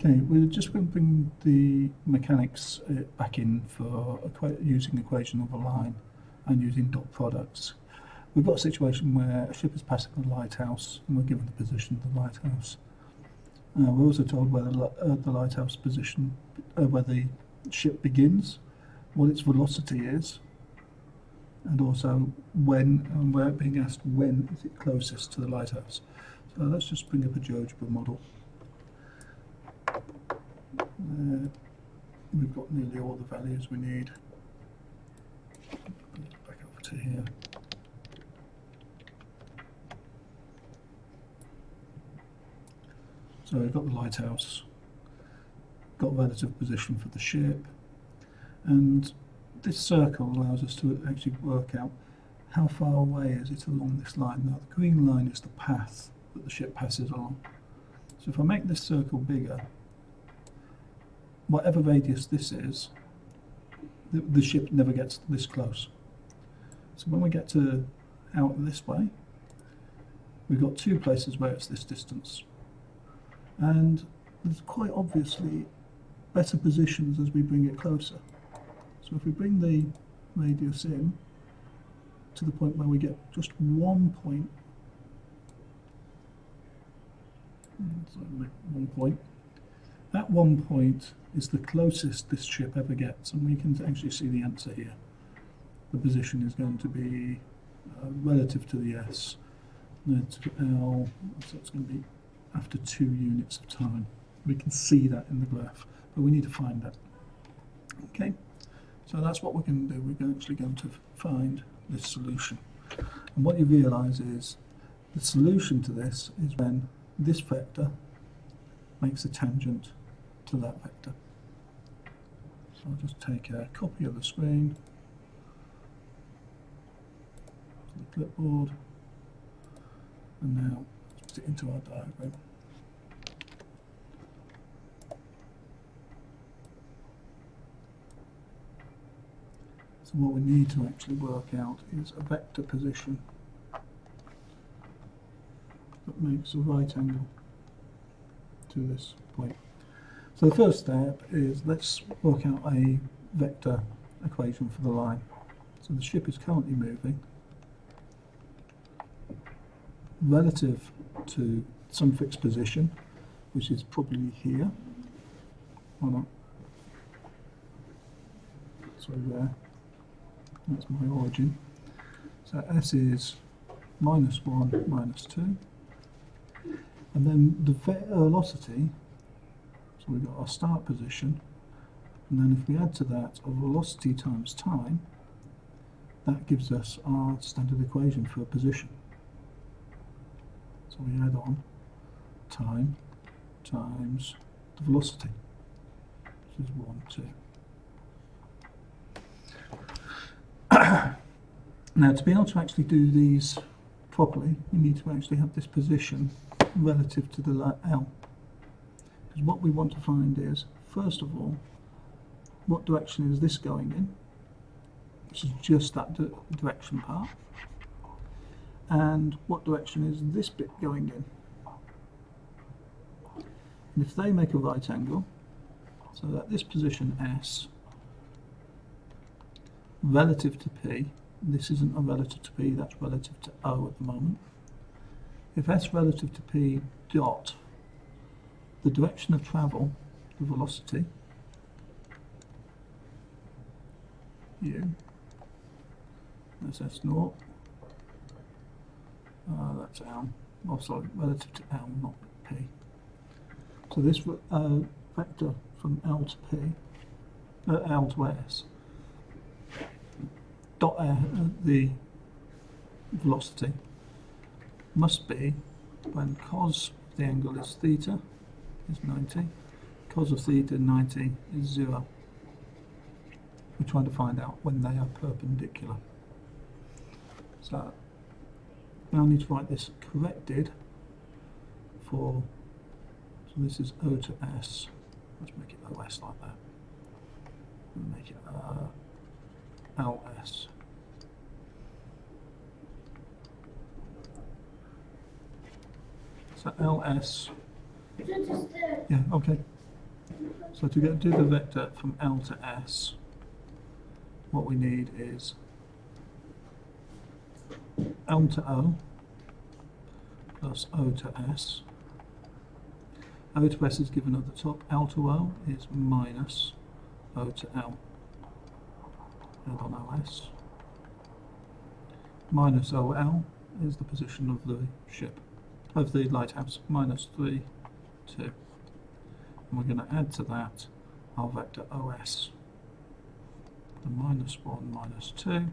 Okay, we're just going to bring the mechanics back in for using equation of a line and using dot products. We've got a situation where a ship is passing a lighthouse and we're given the position of the lighthouse. We're also told where the lighthouse position, where the ship begins, what its velocity is, and also when, and we're being asked when is it closest to the lighthouse. So let's just bring up a GeoGebra model. We've got nearly all the values we need. Back over to here. So we've got the lighthouse, got relative position for the ship, and this circle allows us to actually work out how far away is it along this line. Now the green line is the path that the ship passes on. So if I make this circle bigger, whatever radius this is, the ship never gets this close. So when we get to out this way, we've got two places where it's this distance. And there's quite obviously better positions as we bring it closer. So if we bring the radius in to the point where we get just one point, that one point is the closest this ship ever gets, and we can actually see the answer here. The position is going to be relative to the S, to L, so it's going to be after 2 units of time. We can see that in the graph, but we need to find that. Okay, so that's what we're going to do. We're actually going to find this solution. And what you realise is the solution to this is when this vector makes a tangent to that vector. So I'll just take a copy of the screen to the clipboard, and now let's put it into our diagram. So what we need to actually work out is a vector position that makes a right angle to this point. So the first step is let's work out a vector equation for the line. So the ship is currently moving relative to some fixed position, which is probably here. Or not. So there. That's my origin. So S is -1, -2. And then the velocity, so we've got our start position, and then if we add to that a velocity times time, that gives us our standard equation for a position. So we add on time times the velocity, which is 1, 2. Now to be able to actually do these properly, you need to actually have this position relative to the L. Because what we want to find is, first of all, what direction is this going in, which is just that direction part, and what direction is this bit going in. And if they make a right angle, so that this position S relative to P, this isn't a relative to P, that's relative to O at the moment. If S relative to P dot, the direction of travel, the velocity, U, that's S naught, that's L, oh sorry, relative to L, not P. So this vector from L to P, L to S, dot the velocity must be when cos of the angle is theta is 90, cos of theta 90 is 0. We're trying to find out when they are perpendicular. So now I need to write this corrected for, so this is O to S, let's make it OS like that, and make it LS. So LS. Yeah, okay. So to do the vector from L to S, what we need is L to O plus O to S. O to S is given at the top. L to O is minus O to L. Add on OS. Minus OL is the position of the ship, of the lighthouse. Minus 3, 2. And we're going to add to that our vector OS. The minus 1, minus 2,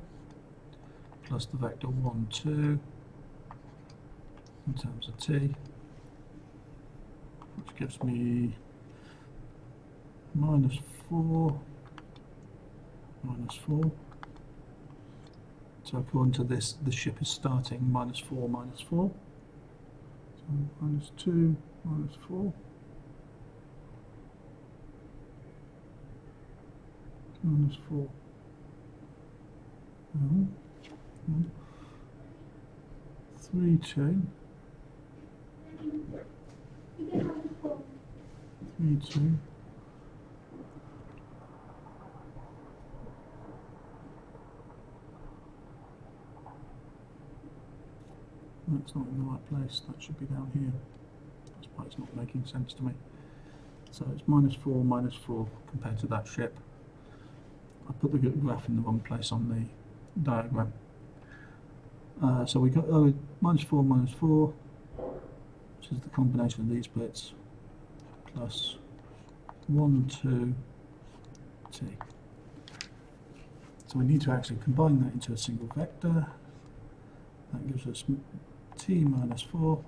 plus the vector 1, 2 in terms of t, which gives me minus 4, minus 4. So according to this, the ship is starting minus 4, minus 4. So minus 2, minus 4. Minus 4. 3, 2. 3, 2. That's not in the right place. That should be down here. That's why it's not making sense to me. So it's minus 4, minus 4 compared to that ship. I put the graph in the wrong place on the diagram. So we got minus 4, minus 4, which is the combination of these bits, plus 1, 2, t. So we need to actually combine that into a single vector. That gives us t minus 4,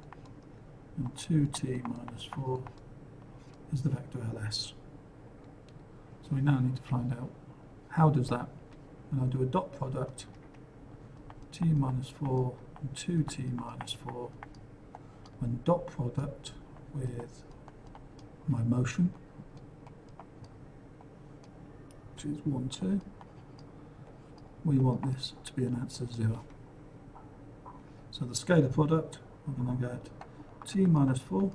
and 2t minus 4 is the vector ls. So we now need to find out how does that, when I do a dot product, t minus 4 and 2t minus 4, when dot product with my motion, which is 1, 2, we want this to be an answer 0. So the scalar product, we're going to get t minus 4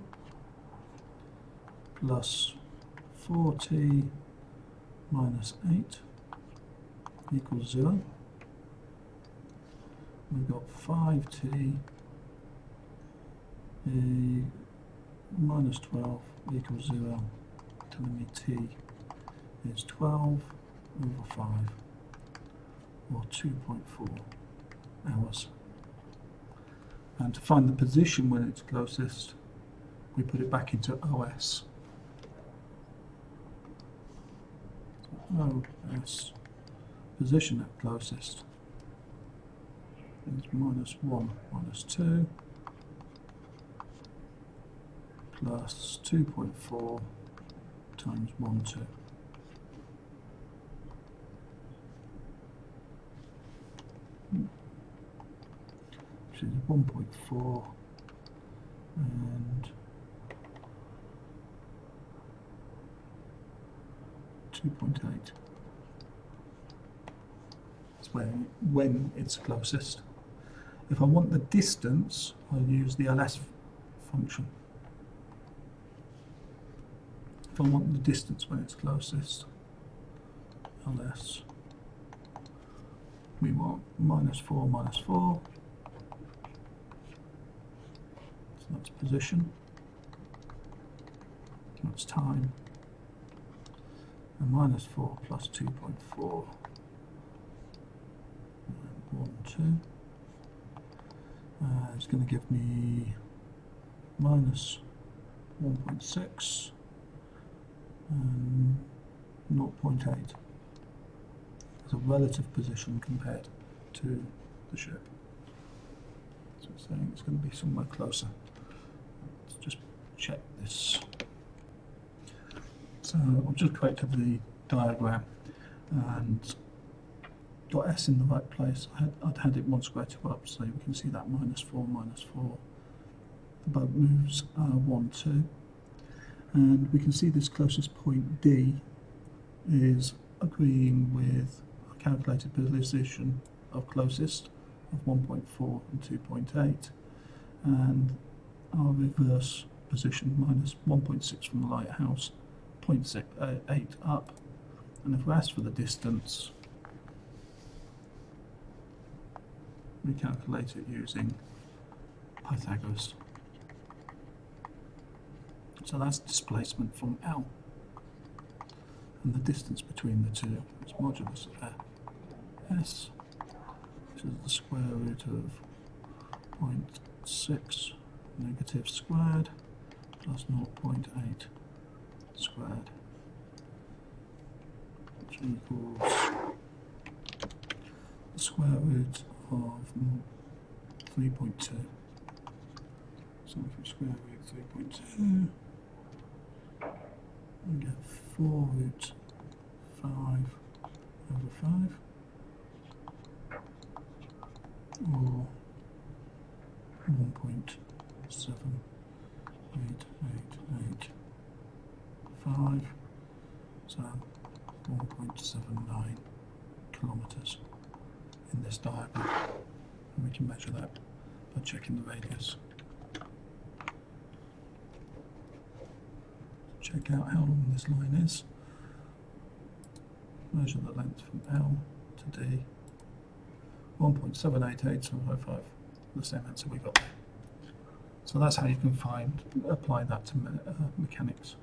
plus 4t minus 8 equals 0. We've got 5t minus 12 equals 0, telling me t is 12 over 5, or 2.4 hours. And to find the position when it's closest, we put it back into OS. So OS, position at closest, is minus 1, minus 2, plus 2.4 times 1, 2. Which is 1.4 and 2.8. That's when it's closest. If I want the distance, I'll use the ls function. If I want the distance when it's closest, ls, we want minus 4, minus 4. So that's position. That's time. And minus 4 plus 2.4. 1, 2. It's going to give me minus 1.6 and 0.8 as a relative position compared to the ship. So it's saying it's going to be somewhere closer. Let's just check this. So I've just created the diagram and got S in the right place. I'd had it one square two up, so we can see that minus 4, minus 4. The boat moves 1, 2. And we can see this closest point D is agreeing with our calculated position of closest of 1.4 and 2.8, and our reverse position minus 1.6 from the lighthouse, 0.8 up, and if we ask for the distance, we calculate it using Pythagoras. So that's displacement from L. And the distance between the two is modulus of S, which is the square root of 0.6 negative squared plus 0.8 squared, which equals the square root of 3.2. So if we square root 3.2, we get 4 root 5 over 5, or 1.78885, so 1.79 kilometres in this diagram, and we can measure that by checking the radius. Check out how long this line is, measure the length from L to D, 1.788705, the same answer we got there. So that's how you can apply that to mechanics.